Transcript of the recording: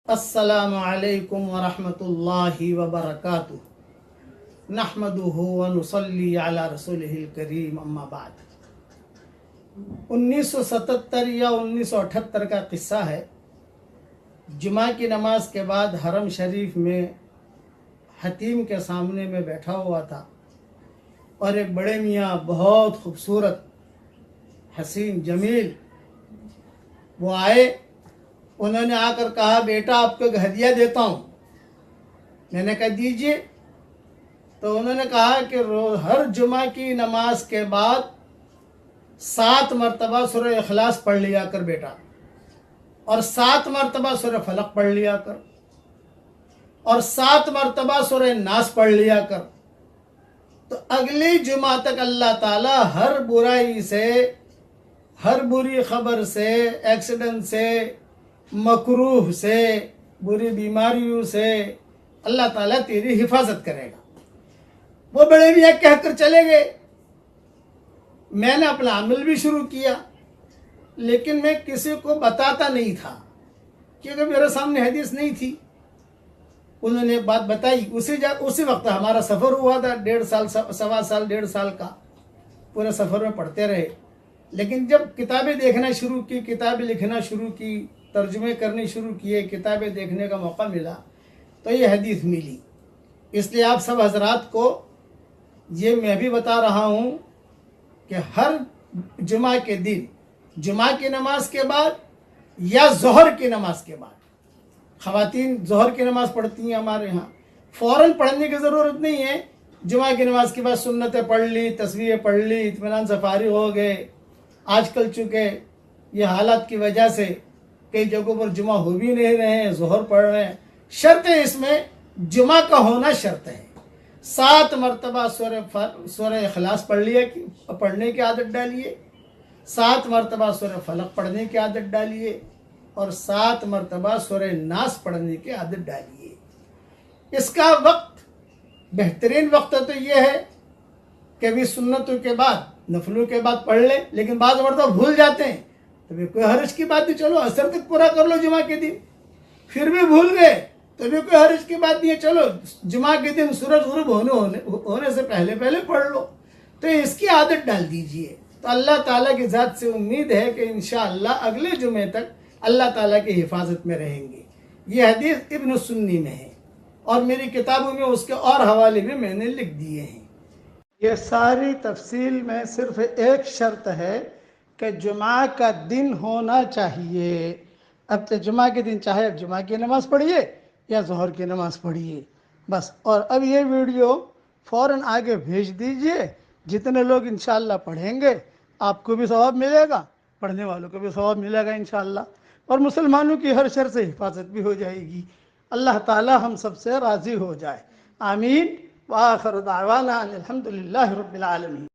السلام علیکم ورحمۃ اللہ وبرکاتہ نحمدہ ونصلی علی رسولہ الکریم اما بعد 1977 یا 1978 کا قصہ ہے۔ جمعہ کی نماز کے بعد حرم شریف میں حتیم کے سامنے میں بیٹھا ہوا تھا اور ایک بڑے میاں بہت خوبصورت حسین جمیل وہ آئے۔ انہوں نے آ کر کہا بیٹا آپ کو ایک ہدیہ دیتا ہوں۔ میں نے کہا دیجئے۔ تو انہوں نے کہا کہ ہر جمعہ کی نماز کے بعد 7 مرتبہ سورہ اخلاص پڑھ لیا کر بیٹا، اور 7 مرتبہ سورہ فلق پڑھ لیا کر، اور 7 مرتبہ سورہ ناس پڑھ لیا کر۔ تو اگلی جمعہ تک اللہ تعالیٰ ہر برائی سے، ہر بری خبر سے، ایکسیڈنٹ سے، مکروہ سے، بری بیماریوں سے اللہ تعالیٰ تیری حفاظت کرے گا۔ وہ بڑے میاں کہہ کر چلے گئے۔ میں نے اپنا عمل بھی شروع کیا، لیکن میں کسی کو بتاتا نہیں تھا کیونکہ میرے سامنے حدیث نہیں تھی۔ انہوں نے بات بتائی، اسی وقت ہمارا سفر ہوا تھا 1.5 سال، 1.25 سال کا، پورے سفر میں پڑھتے رہے۔ لیکن جب کتابیں دیکھنا شروع کی، کتابیں لکھنا شروع کی، ترجمے کرنے شروع کیے، کتابیں دیکھنے کا موقع ملا تو یہ حدیث ملی۔ اس لیے آپ سب حضرات کو یہ میں بھی بتا رہا ہوں کہ ہر جمعہ کے دن، جمعہ کی نماز کے بعد یا ظہر کی نماز کے بعد، خواتین ظہر کی نماز پڑھتی ہیں ہمارے ہاں، فوراً پڑھنے کی ضرورت نہیں ہے۔ جمعہ کی نماز کے بعد سنتیں پڑھ لی، تسبیحیں پڑھ لی، اطمینان سے فارغ ہو گئے۔ آج کل چونکہ یہ حالات کی وجہ سے کئی جگہوں پر جمعہ ہو بھی نہیں رہے ہیں، ظہر پڑھ رہے ہیں۔ شرط ہے اس میں جمعہ کا ہونا شرط ہے۔ 7 مرتبہ سورہ اخلاص پڑھنے کی عادت ڈالیے، 7 مرتبہ سورہ فلق پڑھنے کی عادت ڈالیے، اور 7 مرتبہ سورہ ناس پڑھنے کی عادت ڈالیے۔ اس کا وقت، بہترین وقت تو یہ ہے کہ بھی سنتوں کے بعد، نفلوں کے بعد پڑھ لیں، لیکن بعض مرتبہ بھول جاتے ہیں تو بھی کوئی حرج کی بات نہیں، چلو عصر تک پورا کر لو جمعہ کے دن۔ پھر بھی بھول گئے تو بھی کوئی حرج کی بات نہیں ہے، چلو جمعہ کے دن سورج غروب ہونے سے پہلے پڑھ لو۔ تو اس کی عادت ڈال دیجئے، تو اللہ تعالیٰ کی ذات سے امید ہے کہ انشاءاللہ اگلے جمعے تک اللہ تعالیٰ کی حفاظت میں رہیں گے۔ یہ حدیث ابن سنی میں ہے، اور میری کتابوں میں اس کے اور حوالے بھی میں نے لکھ دیے ہیں۔ یہ ساری تفصیل میں صرف ایک شرط ہے کہ جمعہ کا دن ہونا چاہیے۔ اب تو جمعہ کے دن چاہے اب جمعہ کی نماز پڑھیے یا ظہر کی نماز پڑھیے بس۔ اور اب یہ ویڈیو فوراً آگے بھیج دیجئے، جتنے لوگ انشاءاللہ پڑھیں گے آپ کو بھی ثواب ملے گا، پڑھنے والوں کو بھی ثواب ملے گا انشاءاللہ، اور مسلمانوں کی ہر شر سے حفاظت بھی ہو جائے گی۔ اللہ تعالی ہم سب سے راضی ہو جائے، آمین۔ وآخر دعوانا ان الحمدللہ رب العالمین۔